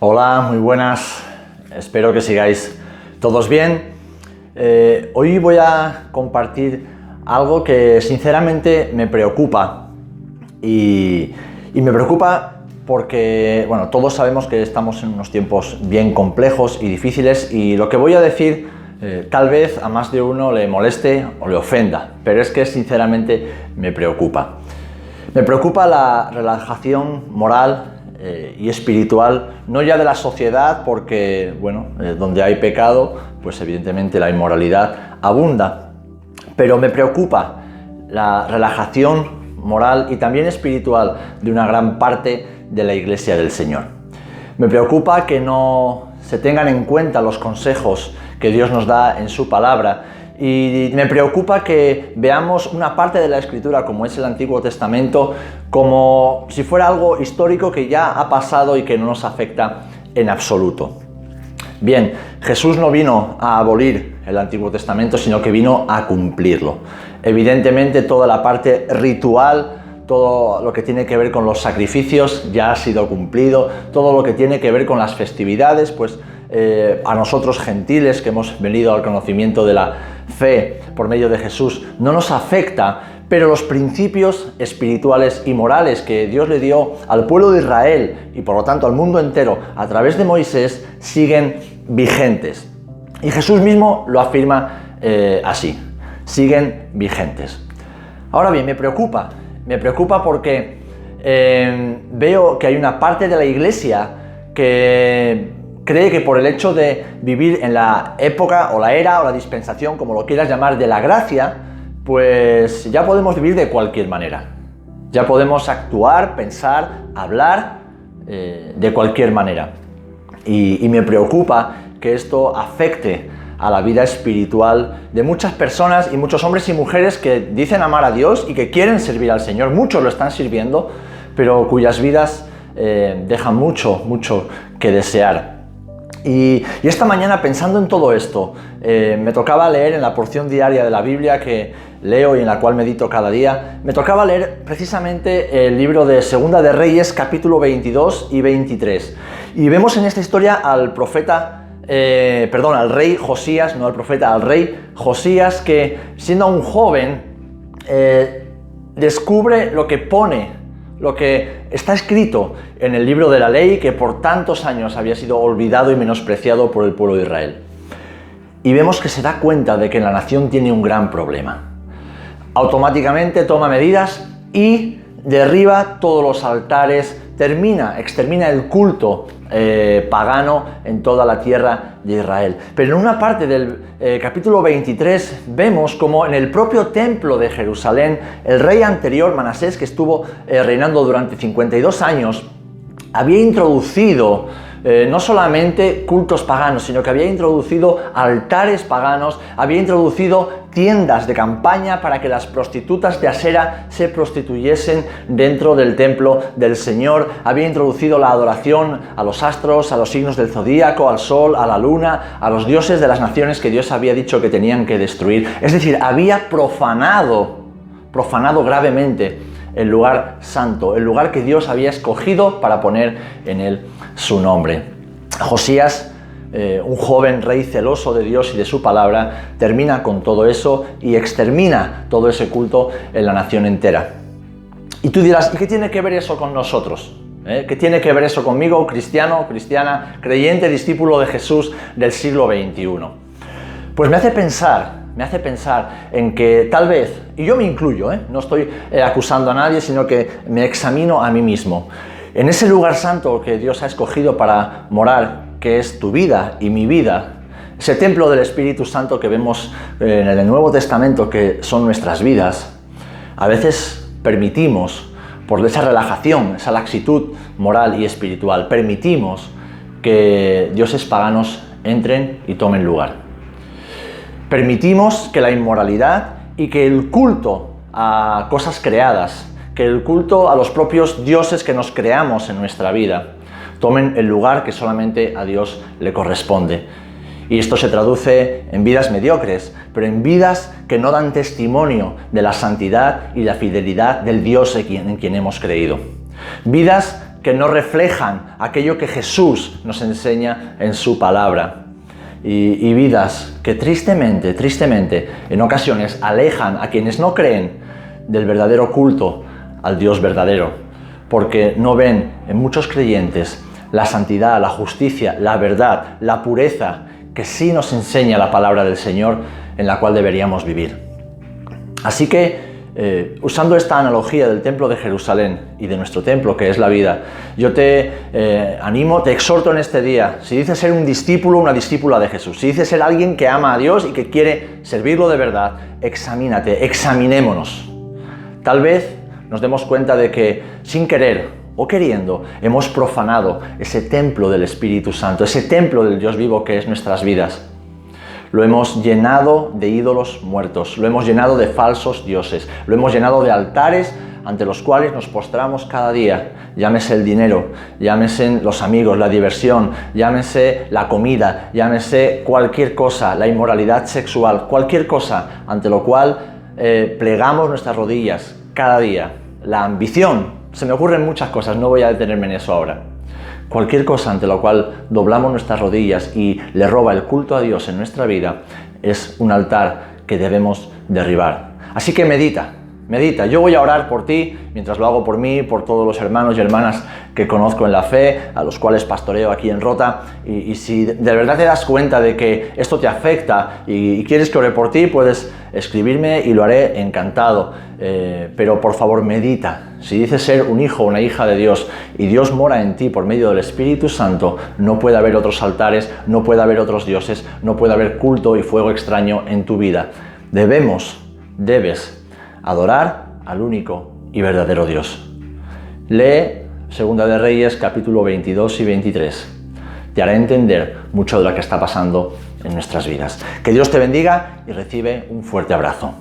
Hola, muy buenas. Espero que sigáis todos bien. Hoy voy a compartir algo que sinceramente me preocupa. Y me preocupa porque, bueno, todos sabemos que estamos en unos tiempos bien complejos y difíciles, y lo que voy a decir tal vez a más de uno le moleste o le ofenda, pero es que sinceramente me preocupa. Me preocupa la relajación moral y espiritual, no ya de la sociedad, porque, bueno, donde hay pecado, pues evidentemente la inmoralidad abunda, pero me preocupa la relajación moral y también espiritual de una gran parte de la Iglesia del Señor. Me preocupa que no se tengan en cuenta los consejos que Dios nos da en su palabra, y me preocupa que veamos una parte de la Escritura, como es el Antiguo Testamento, como si fuera algo histórico que ya ha pasado y que no nos afecta en absoluto. Bien, Jesús no vino a abolir el Antiguo Testamento, sino que vino a cumplirlo. Evidentemente, toda la parte ritual, todo lo que tiene que ver con los sacrificios ya ha sido cumplido, todo lo que tiene que ver con las festividades, pues a nosotros gentiles que hemos venido al conocimiento de la fe por medio de Jesús no nos afecta, pero los principios espirituales y morales que Dios le dio al pueblo de Israel y por lo tanto al mundo entero a través de Moisés siguen vigentes. Y Jesús mismo lo afirma así: siguen vigentes. Ahora bien, me preocupa porque veo que hay una parte de la Iglesia que cree que por el hecho de vivir en la época o la era o la dispensación, como lo quieras llamar, de la gracia, pues ya podemos vivir de cualquier manera. Ya podemos actuar, pensar, hablar de cualquier manera. Y me preocupa que esto afecte a la vida espiritual de muchas personas y muchos hombres y mujeres que dicen amar a Dios y que quieren servir al Señor. Muchos lo están sirviendo, pero cuyas vidas dejan mucho que desear. Y esta mañana, pensando en todo esto, me tocaba leer en la porción diaria de la Biblia que leo y en la cual medito cada día, me tocaba leer precisamente el libro de Segunda de Reyes, capítulo 22 y 23. Y vemos en esta historia al rey Josías, no al profeta, al rey Josías, que siendo un joven, descubre lo que está escrito en el libro de la ley, que por tantos años había sido olvidado y menospreciado por el pueblo de Israel. Y vemos que se da cuenta de que la nación tiene un gran problema. Automáticamente toma medidas y derriba todos los altares, extermina el culto pagano en toda la tierra de Israel. Pero en una parte del capítulo 23 vemos como en el propio templo de Jerusalén, el rey anterior, Manasés, que estuvo reinando durante 52 años, había introducido no solamente cultos paganos, sino que había introducido altares paganos, había introducido tiendas de campaña para que las prostitutas de Asera se prostituyesen dentro del templo del Señor, había introducido la adoración a los astros, a los signos del zodíaco, al sol, a la luna, a los dioses de las naciones que Dios había dicho que tenían que destruir. Es decir, había profanado gravemente el lugar santo, el lugar que Dios había escogido para poner en él su nombre. Josías, un joven rey celoso de Dios y de su palabra, termina con todo eso y extermina todo ese culto en la nación entera. Y tú dirás, ¿y qué tiene que ver eso con nosotros? ¿Qué tiene que ver eso conmigo, cristiano, cristiana, creyente, discípulo de Jesús del siglo XXI? Pues me hace pensar en que tal vez, y yo me incluyo, no estoy acusando a nadie, sino que me examino a mí mismo, en ese lugar santo que Dios ha escogido para morar, que es tu vida y mi vida, ese templo del Espíritu Santo que vemos en el Nuevo Testamento, que son nuestras vidas, a veces permitimos, por esa relajación, esa laxitud moral y espiritual, permitimos que dioses paganos entren y tomen lugar. Permitimos que la inmoralidad y que el culto a cosas creadas, que el culto a los propios dioses que nos creamos en nuestra vida, tomen el lugar que solamente a Dios le corresponde. Y esto se traduce en vidas mediocres, pero en vidas que no dan testimonio de la santidad y la fidelidad del Dios en quien hemos creído. Vidas que no reflejan aquello que Jesús nos enseña en su palabra. Y vidas que tristemente, en ocasiones alejan a quienes no creen del verdadero culto al Dios verdadero, porque no ven en muchos creyentes la santidad, la justicia, la verdad, la pureza que sí nos enseña la palabra del Señor, en la cual deberíamos vivir. Así que, usando esta analogía del templo de Jerusalén y de nuestro templo, que es la vida, yo te animo, te exhorto en este día, si dices ser un discípulo, una discípula de Jesús, si dices ser alguien que ama a Dios y que quiere servirlo de verdad, examínate, examinémonos. Tal vez nos demos cuenta de que, sin querer o queriendo, hemos profanado ese templo del Espíritu Santo, ese templo del Dios vivo que es nuestras vidas. Lo hemos llenado de ídolos muertos, lo hemos llenado de falsos dioses, lo hemos llenado de altares ante los cuales nos postramos cada día. Llámese el dinero, llámese los amigos, la diversión, llámese la comida, llámese cualquier cosa, la inmoralidad sexual, cualquier cosa ante lo cual plegamos nuestras rodillas cada día. La ambición, se me ocurren muchas cosas, no voy a detenerme en eso ahora. Cualquier cosa ante la cual doblamos nuestras rodillas y le roba el culto a Dios en nuestra vida es un altar que debemos derribar. Así que medita. Yo voy a orar por ti, mientras lo hago por mí, por todos los hermanos y hermanas que conozco en la fe, a los cuales pastoreo aquí en Rota. Y si de verdad te das cuenta de que esto te afecta y quieres que ore por ti, puedes escribirme y lo haré encantado. Pero por favor, medita. Si dices ser un hijo o una hija de Dios y Dios mora en ti por medio del Espíritu Santo, no puede haber otros altares, no puede haber otros dioses, no puede haber culto y fuego extraño en tu vida. Debes adorar al único y verdadero Dios. Lee Segunda de Reyes, capítulo 22 y 23. Te hará entender mucho de lo que está pasando en nuestras vidas. Que Dios te bendiga y recibe un fuerte abrazo.